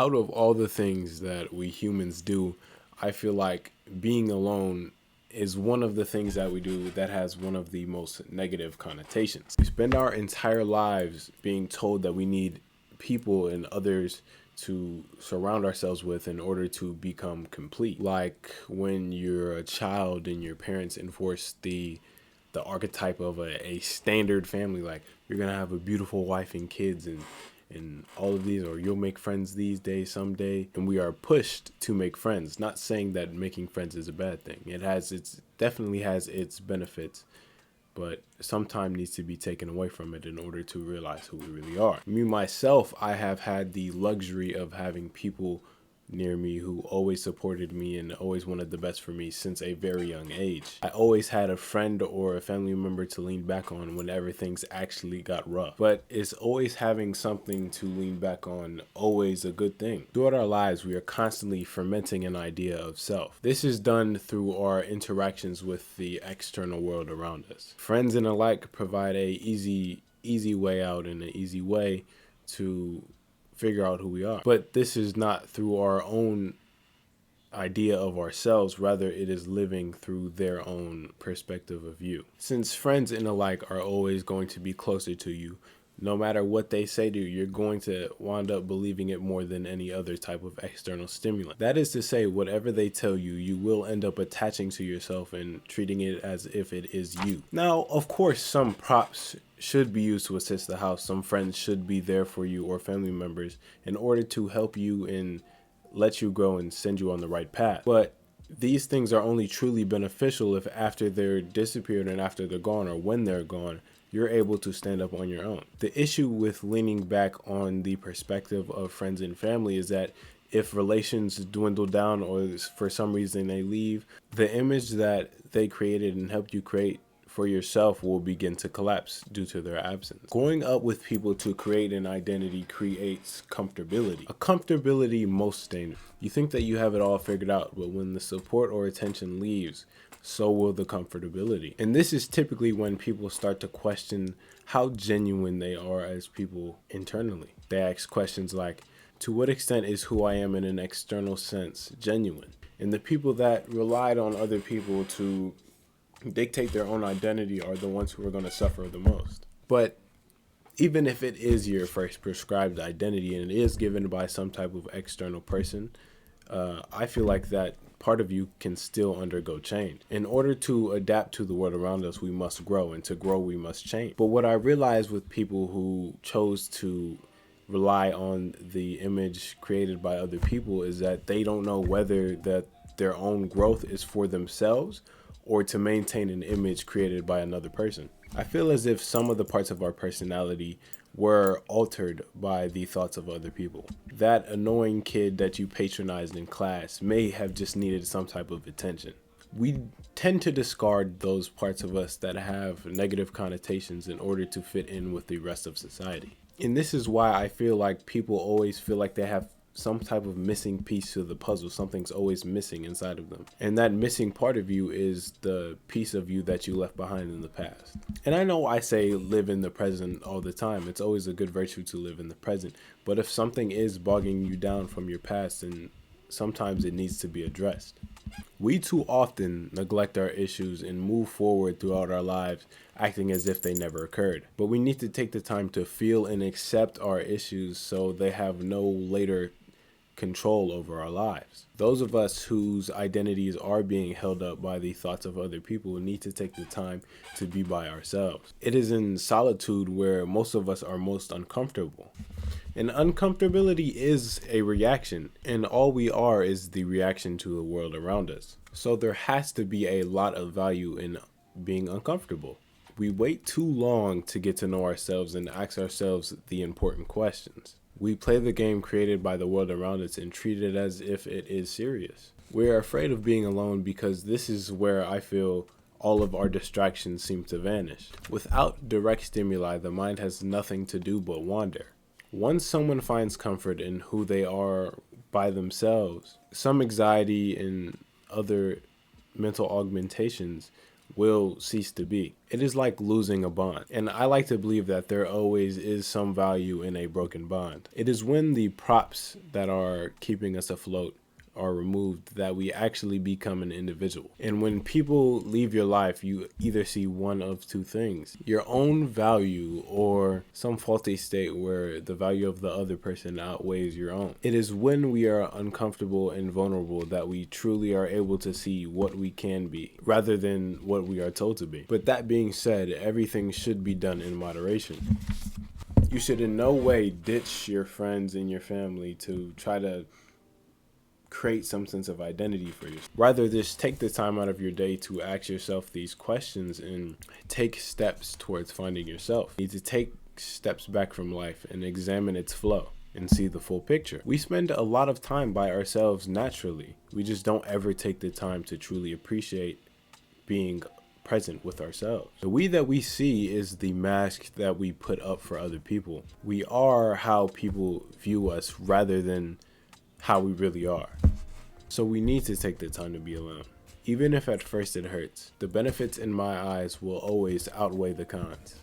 Out of all the things that we humans do, I feel like being alone is one of the things that we do that has one of the most negative connotations. We spend our entire lives being told that we need people and others to surround ourselves with in order to become complete. Like when you're a child and your parents enforce the archetype of a standard family, like you're gonna have a beautiful wife and kids and all of these, or you'll make friends these days someday, and we are pushed to make friends. Not saying that making friends is a bad thing. It's definitely has its benefits, but some time needs to be taken away from it in order to realize who we really are. Me myself, I have had the luxury of having people near me who always supported me and always wanted the best for me since a very young age. I always had a friend or a family member to lean back on whenever things actually got rough. But is always having something to lean back on always a good thing? Throughout our lives, we are constantly fermenting an idea of self. This is done through our interactions with the external world around us. Friends and alike provide a easy way out and an easy way to figure out who we are. But this is not through our own idea of ourselves, rather it is living through their own perspective of you. Since friends and alike are always going to be closer to you, no matter what they say to you, you're going to wind up believing it more than any other type of external stimulant. That is to say, whatever they tell you, you will end up attaching to yourself and treating it as if it is you. Now, of course, some props should be used to assist the house. Some friends should be there for you, or family members, in order to help you and let you grow and send you on the right path. But these things are only truly beneficial if after they're disappeared and after they're gone, or when they're gone, you're able to stand up on your own. The issue with leaning back on the perspective of friends and family is that if relations dwindle down or for some reason they leave, the image that they created and helped you create for yourself will begin to collapse due to their absence. Going up with people to create an identity creates comfortability. A comfortability most dangerous. You think that you have it all figured out, but when the support or attention leaves, so will the comfortability. And this is typically when people start to question how genuine they are as people internally. They ask questions like, to what extent is who I am in an external sense genuine? And the people that relied on other people to dictate their own identity are the ones who are going to suffer the most. But even if it is your first prescribed identity and it is given by some type of external person, I feel like that part of you can still undergo change. In order to adapt to the world around us, we must grow, and to grow, we must change. But what I realized with people who chose to rely on the image created by other people is that they don't know whether that their own growth is for themselves or to maintain an image created by another person. I feel as if some of the parts of our personality were altered by the thoughts of other people. That annoying kid that you patronized in class may have just needed some type of attention. We tend to discard those parts of us that have negative connotations in order to fit in with the rest of society. And this is why I feel like people always feel like they have some type of missing piece to the puzzle. Something's always missing inside of them. And that missing part of you is the piece of you that you left behind in the past. And I know I say live in the present all the time. It's always a good virtue to live in the present. But if something is bogging you down from your past, then sometimes it needs to be addressed. We too often neglect our issues and move forward throughout our lives acting as if they never occurred. But we need to take the time to feel and accept our issues so they have no later control over our lives. Those of us whose identities are being held up by the thoughts of other people need to take the time to be by ourselves. It is in solitude where most of us are most uncomfortable. And uncomfortability is a reaction, and all we are is the reaction to the world around us. So there has to be a lot of value in being uncomfortable. We wait too long to get to know ourselves and ask ourselves the important questions. We play the game created by the world around us and treat it as if it is serious. We're afraid of being alone because this is where I feel all of our distractions seem to vanish. Without direct stimuli, the mind has nothing to do but wander. Once someone finds comfort in who they are by themselves, some anxiety and other mental augmentations will cease to be. It is like losing a bond. And I like to believe that there always is some value in a broken bond. It is when the props that are keeping us afloat are removed that we actually become an individual. And when people leave your life, you either see one of two things: your own value or some faulty state where the value of the other person outweighs your own. It is when we are uncomfortable and vulnerable that we truly are able to see what we can be rather than what we are told to be. But that being said, everything should be done in moderation. You should in no way ditch your friends and your family to try to create some sense of identity for you. Rather, just take the time out of your day to ask yourself these questions and take steps towards finding yourself. You need to take steps back from life and examine its flow and see the full picture. We spend a lot of time by ourselves naturally. We just don't ever take the time to truly appreciate being present with ourselves. The we that we see is the mask that we put up for other people. We are how people view us rather than how we really are. So we need to take the time to be alone. Even if at first it hurts, the benefits in my eyes will always outweigh the cons.